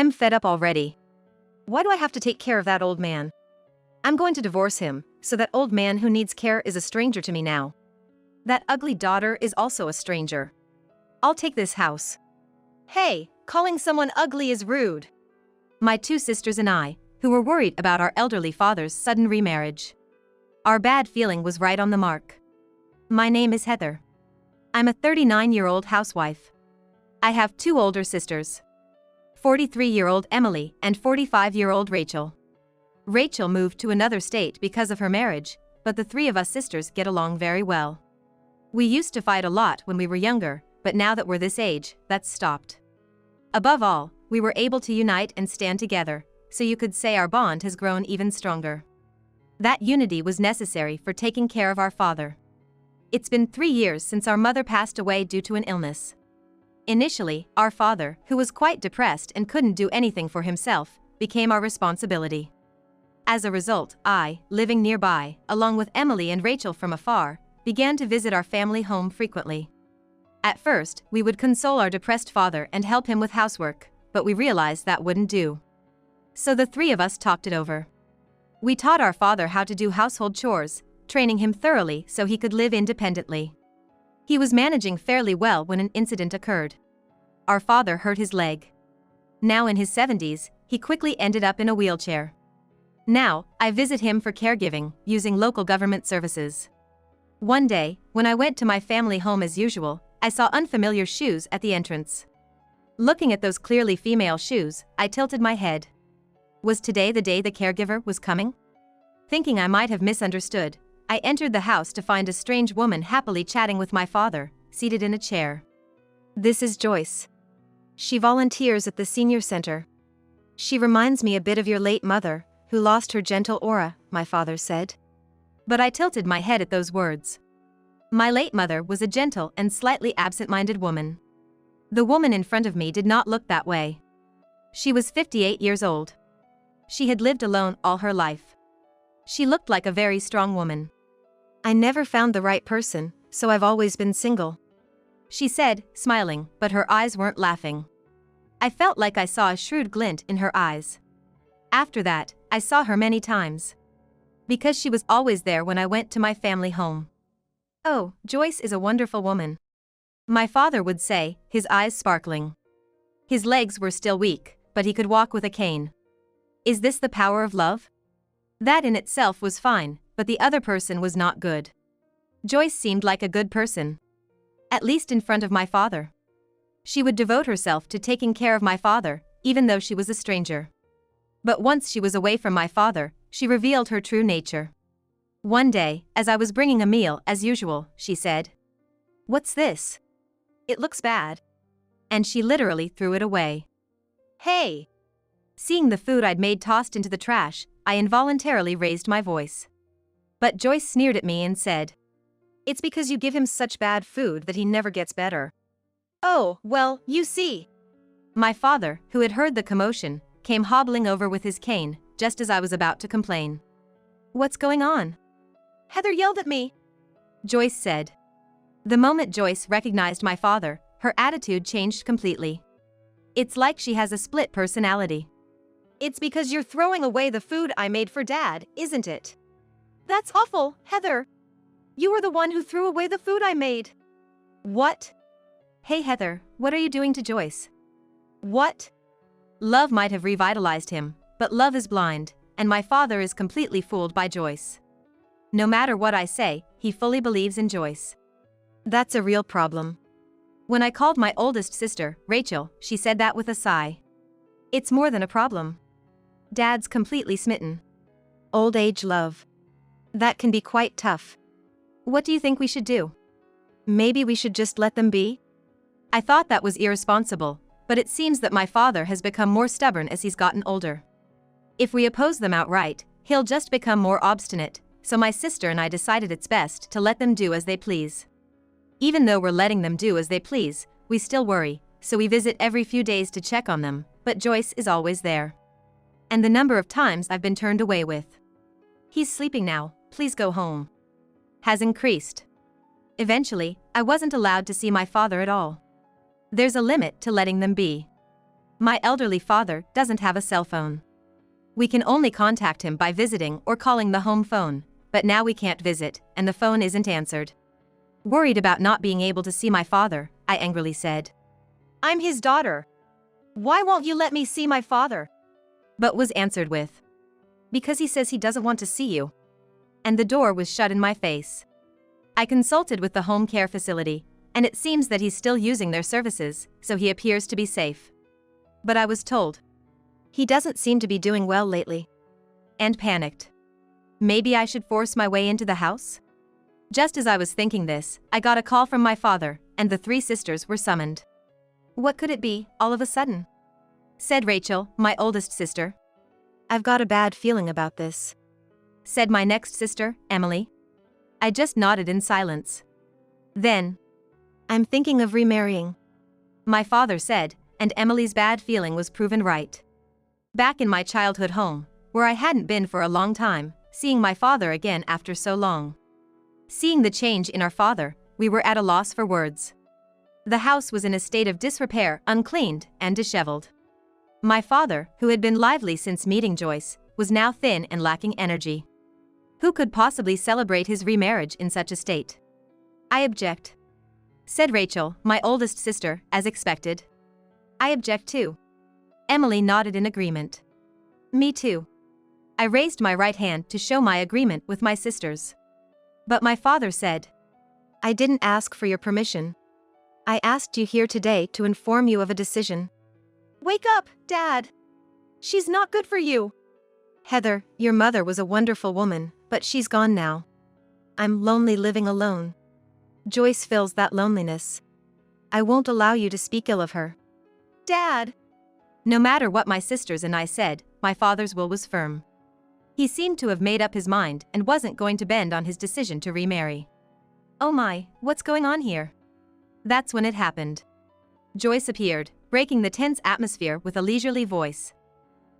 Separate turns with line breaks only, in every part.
I'm fed up already. Why do I have to take care of that old man? I'm going to divorce him, so that old man who needs care is a stranger to me now. That ugly daughter is also a stranger. I'll take this house. Hey, calling someone ugly is rude. My two sisters and I, who were worried about our elderly father's sudden remarriage. Our bad feeling was right on the mark. My name is Heather. I'm a 39-year-old housewife. I have two older sisters. 43-year-old Emily and 45-year-old Rachel. Rachel moved to another state because of her marriage, but the three of us sisters get along very well. We used to fight a lot when we were younger, but now that we're this age, that's stopped. Above all, we were able to unite and stand together, so you could say our bond has grown even stronger. That unity was necessary for taking care of our father. It's been 3 years since our mother passed away due to an illness. Initially, our father, who was quite depressed and couldn't do anything for himself, became our responsibility. As a result, I, living nearby, along with Emily and Rachel from afar, began to visit our family home frequently. At first, we would console our depressed father and help him with housework, but we realized that wouldn't do. So the three of us talked it over. We taught our father how to do household chores, training him thoroughly so he could live independently. He was managing fairly well when an incident occurred. Our father hurt his leg. Now in his 70s, he quickly ended up in a wheelchair. Now, I visit him for caregiving, using local government services. One day, when I went to my family home as usual, I saw unfamiliar shoes at the entrance. Looking at those clearly female shoes, I tilted my head. Was today the day the caregiver was coming? Thinking I might have misunderstood, I entered the house to find a strange woman happily chatting with my father, seated in a chair. This is Joyce. She volunteers at the senior center. She reminds me a bit of your late mother, who lost her gentle aura, my father said. But I tilted my head at those words. My late mother was a gentle and slightly absent-minded woman. The woman in front of me did not look that way. She was 58 years old. She had lived alone all her life. She looked like a very strong woman. I never found the right person, so I've always been single. She said, smiling, but her eyes weren't laughing. I felt like I saw a shrewd glint in her eyes. After that, I saw her many times. Because she was always there when I went to my family home. Oh, Joyce is a wonderful woman. My father would say, his eyes sparkling. His legs were still weak, but he could walk with a cane. Is this the power of love? That in itself was fine, but the other person was not good. Joyce seemed like a good person. At least in front of my father. She would devote herself to taking care of my father, even though she was a stranger. But once she was away from my father, she revealed her true nature. One day, as I was bringing a meal as usual, she said, "What's this? It looks bad." And she literally threw it away. Hey! Seeing the food I'd made tossed into the trash, I involuntarily raised my voice. But Joyce sneered at me and said, "It's because you give him such bad food that he never gets better." Oh, well, you see. My father, who had heard the commotion, came hobbling over with his cane, just as I was about to complain. "What's going on?" "Heather yelled at me," Joyce said. The moment Joyce recognized my father, her attitude changed completely. It's like she has a split personality. "It's because you're throwing away the food I made for Dad, isn't it?" "That's awful, Heather. You were the one who threw away the food I made." "What?" "Hey Heather, what are you doing to Joyce?" "What?" Love might have revitalized him, but love is blind, and my father is completely fooled by Joyce. No matter what I say, he fully believes in Joyce. That's a real problem. When I called my oldest sister, Rachel, she said that with a sigh. It's more than a problem. Dad's completely smitten. Old age love. That can be quite tough. What do you think we should do? Maybe we should just let them be? I thought that was irresponsible, but it seems that my father has become more stubborn as he's gotten older. If we oppose them outright, he'll just become more obstinate, so my sister and I decided it's best to let them do as they please. Even though we're letting them do as they please, we still worry, so we visit every few days to check on them, but Joyce is always there. And the number of times I've been turned away with, "He's sleeping now, please go home," has increased. Eventually, I wasn't allowed to see my father at all. There's a limit to letting them be. My elderly father doesn't have a cell phone. We can only contact him by visiting or calling the home phone, but now we can't visit, and the phone isn't answered. Worried about not being able to see my father, I angrily said. I'm his daughter. Why won't you let me see my father? But was answered with, because he says he doesn't want to see you. And the door was shut in my face. I consulted with the home care facility, and it seems that he's still using their services, so he appears to be safe. But I was told, he doesn't seem to be doing well lately. And panicked. Maybe I should force my way into the house? Just as I was thinking this, I got a call from my father, and the 3 sisters were summoned. What could it be, all of a sudden? Said Rachel, my oldest sister. I've got a bad feeling about this. Said my next sister, Emily. I just nodded in silence. Then, I'm thinking of remarrying. My father said, and Emily's bad feeling was proven right. Back in my childhood home, where I hadn't been for a long time, seeing my father again after so long. Seeing the change in our father, we were at a loss for words. The house was in a state of disrepair, uncleaned, and disheveled. My father, who had been lively since meeting Joyce, was now thin and lacking energy. Who could possibly celebrate his remarriage in such a state? I object. Said Rachel, my oldest sister, as expected. I object too. Emily nodded in agreement. Me too. I raised my right hand to show my agreement with my sisters. But my father said, I didn't ask for your permission. I asked you here today to inform you of a decision. Wake up, Dad! She's not good for you. Heather, your mother was a wonderful woman, but she's gone now. I'm lonely living alone. Joyce fills that loneliness. I won't allow you to speak ill of her. Dad! No matter what my sisters and I said, my father's will was firm. He seemed to have made up his mind and wasn't going to bend on his decision to remarry. Oh my, what's going on here? That's when it happened. Joyce appeared, breaking the tense atmosphere with a leisurely voice.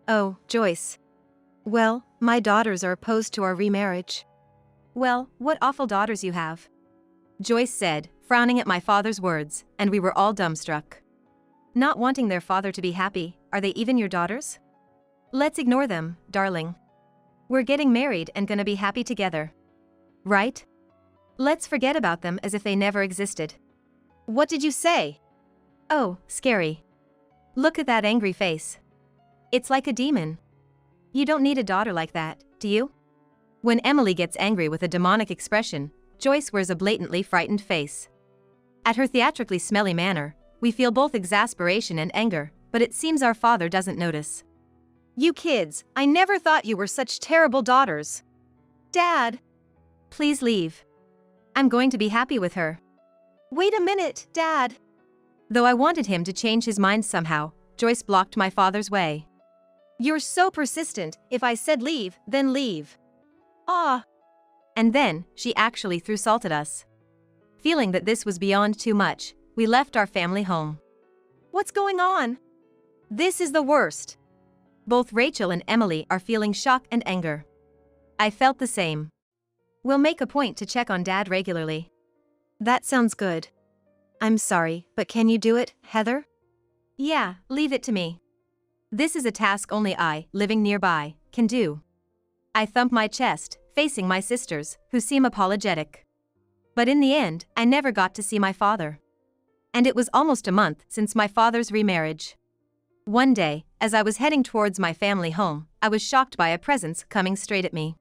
Oh, Joyce. Well, my daughters are opposed to our remarriage. Well, what awful daughters you have. Joyce said, frowning at my father's words, and we were all dumbstruck. Not wanting their father to be happy, are they even your daughters? Let's ignore them, darling. We're getting married and gonna be happy together. Right? Let's forget about them as if they never existed. What did you say? Oh, scary. Look at that angry face. It's like a demon. You don't need a daughter like that, do you? When Emily gets angry with a demonic expression, Joyce wears a blatantly frightened face. At her theatrically smelly manner, we feel both exasperation and anger, but it seems our father doesn't notice. You kids, I never thought you were such terrible daughters. Dad! Please leave. I'm going to be happy with her. Wait a minute, Dad! Though I wanted him to change his mind somehow, Joyce blocked my father's way. You're so persistent, if I said leave, then leave. Ah! And then, she actually threw salt at us. Feeling that this was beyond too much, we left our family home. What's going on? This is the worst. Both Rachel and Emily are feeling shock and anger. I felt the same. We'll make a point to check on Dad regularly. That sounds good. I'm sorry, but can you do it, Heather? Yeah, leave it to me. This is a task only I, living nearby, can do. I thump my chest, facing my sisters, who seem apologetic. But in the end, I never got to see my father. And it was almost a month since my father's remarriage. One day, as I was heading towards my family home, I was shocked by a presence coming straight at me.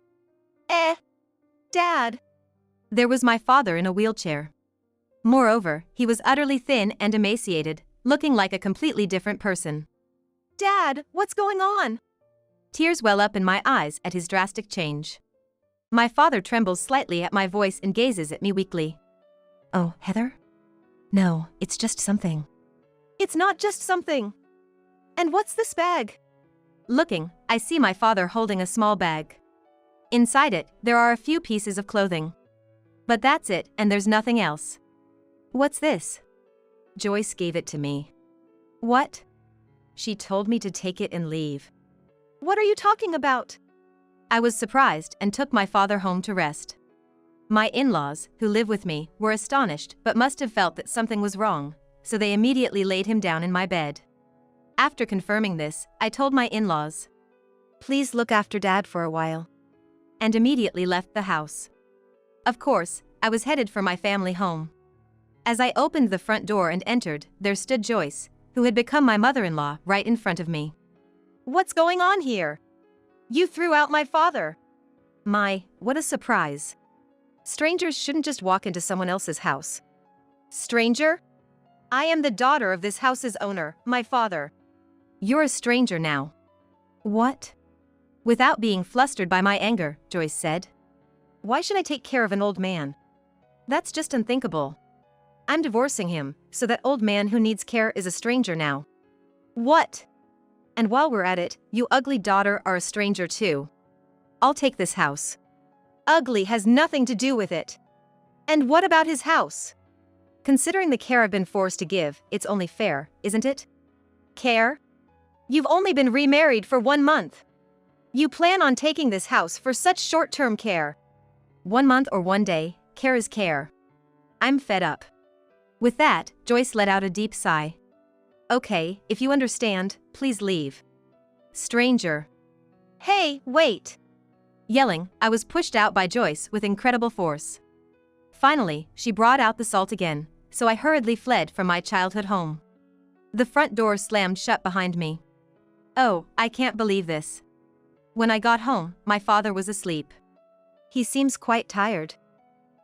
Dad! There was my father in a wheelchair. Moreover, he was utterly thin and emaciated, looking like a completely different person. Dad, what's going on? Tears well up in my eyes at his drastic change. My father trembles slightly at my voice and gazes at me weakly. Oh, Heather? No, it's just something. It's not just something. And what's this bag? Looking, I see my father holding a small bag. Inside it, there are a few pieces of clothing. But that's it, and there's nothing else. What's this? Joyce gave it to me. What? She told me to take it and leave. What are you talking about? I was surprised and took my father home to rest. My in-laws, who live with me, were astonished but must have felt that something was wrong, so they immediately laid him down in my bed. After confirming this, I told my in-laws, "Please look after Dad for a while," and immediately left the house. Of course, I was headed for my family home. As I opened the front door and entered, there stood Joyce, who had become my mother-in-law, right in front of me. "What's going on here? You threw out my father." What a surprise. Strangers shouldn't just walk into someone else's house. Stranger? I am the daughter of this house's owner, my father. You're a stranger now. What? Without being flustered by my anger, Joyce said. Why should I take care of an old man? That's just unthinkable. I'm divorcing him, so that old man who needs care is a stranger now. What? And while we're at it, you ugly daughter are a stranger too. I'll take this house. Ugly has nothing to do with it. And what about his house? Considering the care I've been forced to give, it's only fair, isn't it? Care? You've only been remarried for 1 month. You plan on taking this house for such short-term care. 1 month or 1 day, care is care. I'm fed up. With that, Joyce let out a deep sigh. Okay, if you understand, please leave. Stranger. Hey, wait! Yelling, I was pushed out by Joyce with incredible force. Finally, she brought out the salt again, so I hurriedly fled from my childhood home. The front door slammed shut behind me. Oh, I can't believe this. When I got home, my father was asleep. He seems quite tired.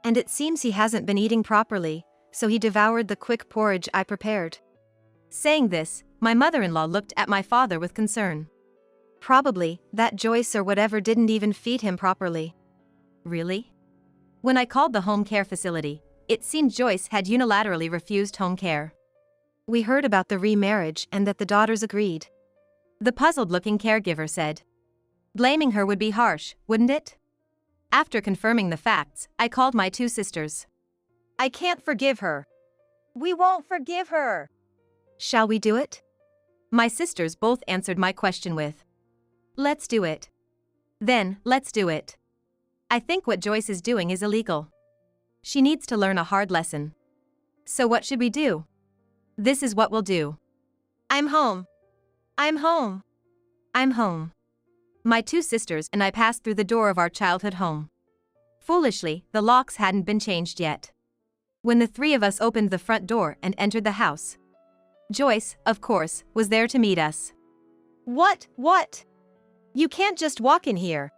And it seems he hasn't been eating properly, so he devoured the quick porridge I prepared. Saying this, my mother-in-law looked at my father with concern. Probably, that Joyce or whatever didn't even feed him properly. Really? When I called the home care facility, it seemed Joyce had unilaterally refused home care. We heard about the remarriage and that the daughters agreed. The puzzled-looking caregiver said. Blaming her would be harsh, wouldn't it? After confirming the facts, I called my 2 sisters. I can't forgive her. We won't forgive her. Shall we do it? My sisters both answered my question with, let's do it. Then, let's do it. I think what Joyce is doing is illegal. She needs to learn a hard lesson. So what should we do? This is what we'll do. I'm home. I'm home. I'm home. My 2 sisters and I passed through the door of our childhood home. Foolishly, the locks hadn't been changed yet. When the 3 of us opened the front door and entered the house, Joyce, of course, was there to meet us. What? You can't just walk in here.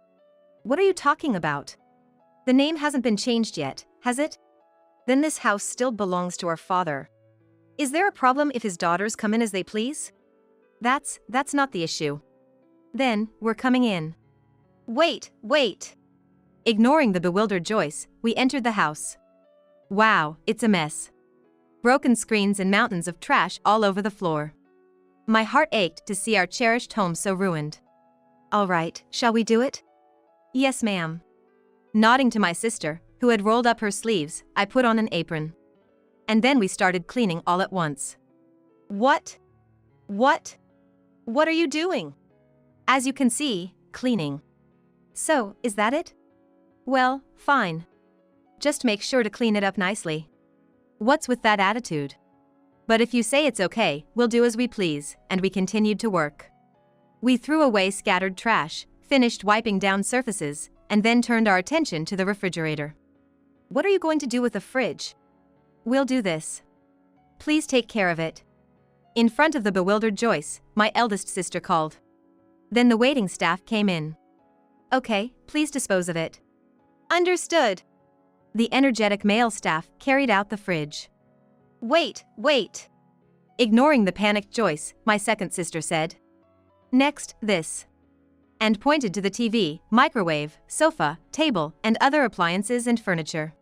What are you talking about? The name hasn't been changed yet, has it? Then this house still belongs to our father. Is there a problem if his daughters come in as they please? That's not the issue. Then, we're coming in. Wait. Ignoring the bewildered Joyce, we entered the house. Wow, it's a mess. Broken screens and mountains of trash all over the floor. My heart ached to see our cherished home so ruined. All right, shall we do it? Yes, ma'am. Nodding to my sister, who had rolled up her sleeves, I put on an apron. And then we started cleaning all at once. What? What are you doing? As you can see, cleaning. So, is that it? Well, fine. Just make sure to clean it up nicely. What's with that attitude? But if you say it's okay, we'll do as we please, and we continued to work. We threw away scattered trash, finished wiping down surfaces, and then turned our attention to the refrigerator. What are you going to do with the fridge? We'll do this. Please take care of it. In front of the bewildered Joyce, my eldest sister called. Then the waiting staff came in. Okay, please dispose of it. Understood. The energetic male staff carried out the fridge. Wait. Ignoring the panicked Joyce, my second sister said. Next, this. And pointed to the TV, microwave, sofa, table, and other appliances and furniture.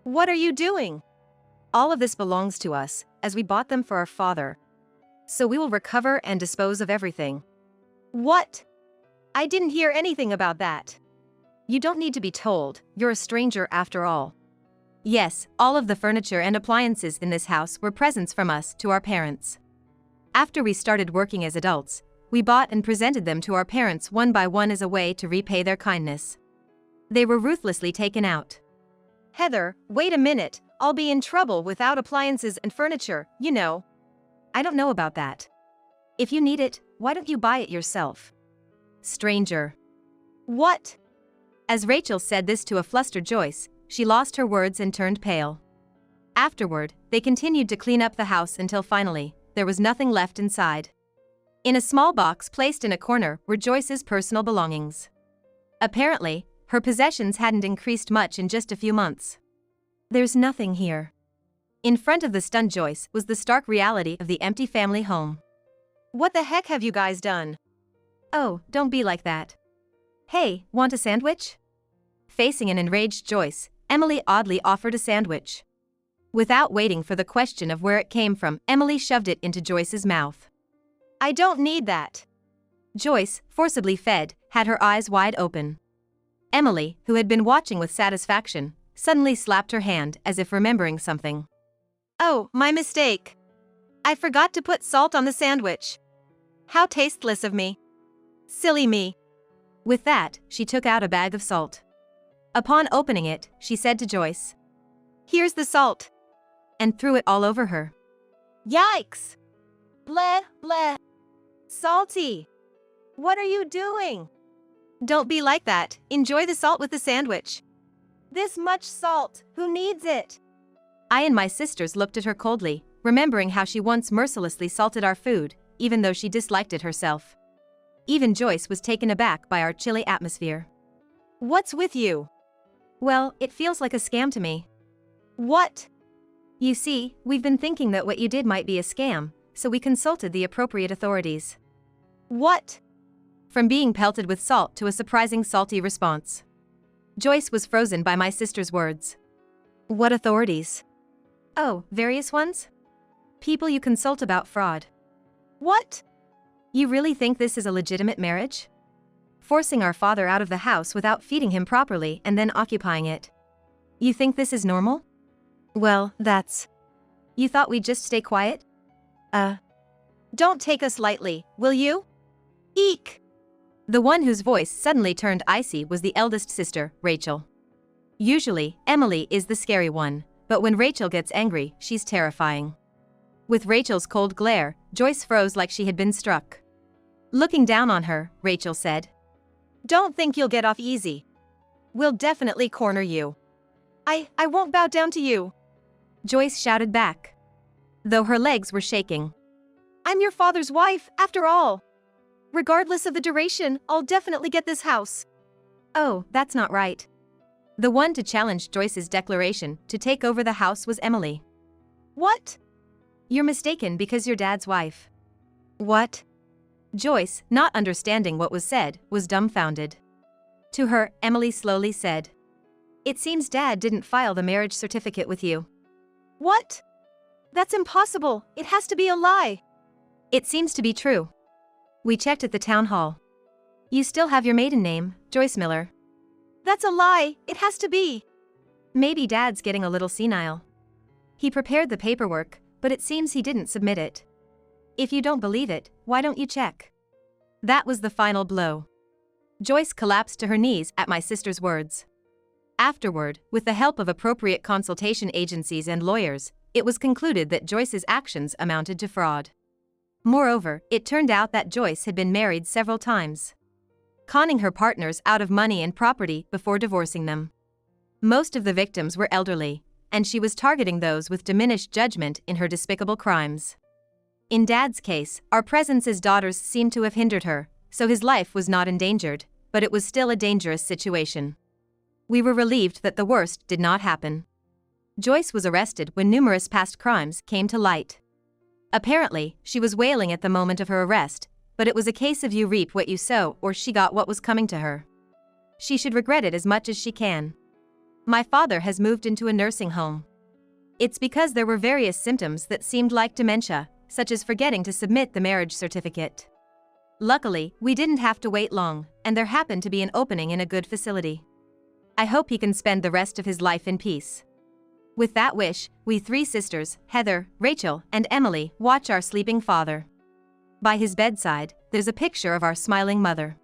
What are you doing? All of this belongs to us, as we bought them for our father. So we will recover and dispose of everything. What? I didn't hear anything about that. You don't need to be told, you're a stranger after all. Yes, all of the furniture and appliances in this house were presents from us to our parents. After we started working as adults, we bought and presented them to our parents one by one as a way to repay their kindness. They were ruthlessly taken out. Heather, wait a minute, I'll be in trouble without appliances and furniture, you know. I don't know about that. If you need it, why don't you buy it yourself? Stranger. What? As Rachel said this to a flustered Joyce, she lost her words and turned pale. Afterward, they continued to clean up the house until finally, there was nothing left inside. In a small box placed in a corner were Joyce's personal belongings. Apparently, her possessions hadn't increased much in just a few months. There's nothing here. In front of the stunned Joyce was the stark reality of the empty family home. What the heck have you guys done? Oh, don't be like that. Hey, want a sandwich? Facing an enraged Joyce, Emily oddly offered a sandwich. Without waiting for the question of where it came from, Emily shoved it into Joyce's mouth. I don't need that. Joyce, forcibly fed, had her eyes wide open. Emily, who had been watching with satisfaction, suddenly slapped her hand as if remembering something. Oh, my mistake. I forgot to put salt on the sandwich. How tasteless of me. Silly me. With that, she took out a bag of salt. Upon opening it, she said to Joyce, "Here's the salt," and threw it all over her. Yikes! Bleh, bleh. Salty. What are you doing? Don't be like that, enjoy the salt with the sandwich. This much salt, who needs it? I and my sisters looked at her coldly, remembering how she once mercilessly salted our food, even though she disliked it herself. Even Joyce was taken aback by our chilly atmosphere. What's with you? Well, it feels like a scam to me. What? You see, we've been thinking that what you did might be a scam, so we consulted the appropriate authorities. What? From being pelted with salt to a surprising salty response. Joyce was frozen by my sister's words. What authorities? Oh, various ones? People you consult about fraud. What? You really think this is a legitimate marriage? Forcing our father out of the house without feeding him properly and then occupying it. You think this is normal? Well, that's... You thought we'd just stay quiet? Don't take us lightly, will you? Eek! The one whose voice suddenly turned icy was the eldest sister, Rachel. Usually, Emily is the scary one, but when Rachel gets angry, she's terrifying. With Rachel's cold glare, Joyce froze like she had been struck. Looking down on her, Rachel said, "Don't think you'll get off easy. We'll definitely corner you." I won't bow down to you," Joyce shouted back, though her legs were shaking. "I'm your father's wife, after all. Regardless of the duration, I'll definitely get this house." Oh, that's not right. The one to challenge Joyce's declaration to take over the house was Emily. What? You're mistaken because you're Dad's wife. What? Joyce, not understanding what was said, was dumbfounded. To her, Emily slowly said, "It seems Dad didn't file the marriage certificate with you." What? That's impossible, it has to be a lie. It seems to be true. We checked at the town hall. You still have your maiden name, Joyce Miller. That's a lie, it has to be. Maybe Dad's getting a little senile. He prepared the paperwork, but it seems he didn't submit it. If you don't believe it, why don't you check? That was the final blow. Joyce collapsed to her knees at my sister's words. Afterward, with the help of appropriate consultation agencies and lawyers, it was concluded that Joyce's actions amounted to fraud. Moreover, it turned out that Joyce had been married several times, conning her partners out of money and property before divorcing them. Most of the victims were elderly, and she was targeting those with diminished judgment in her despicable crimes. In Dad's case, our presence as daughters seemed to have hindered her, so his life was not endangered, but it was still a dangerous situation. We were relieved that the worst did not happen. Joyce was arrested when numerous past crimes came to light. Apparently, she was wailing at the moment of her arrest, but it was a case of you reap what you sow, or she got what was coming to her. She should regret it as much as she can. My father has moved into a nursing home. It's because there were various symptoms that seemed like dementia, such as forgetting to submit the marriage certificate. Luckily, we didn't have to wait long, and there happened to be an opening in a good facility. I hope he can spend the rest of his life in peace. With that wish, we three sisters, Heather, Rachel, and Emily, watch our sleeping father. By his bedside, there's a picture of our smiling mother.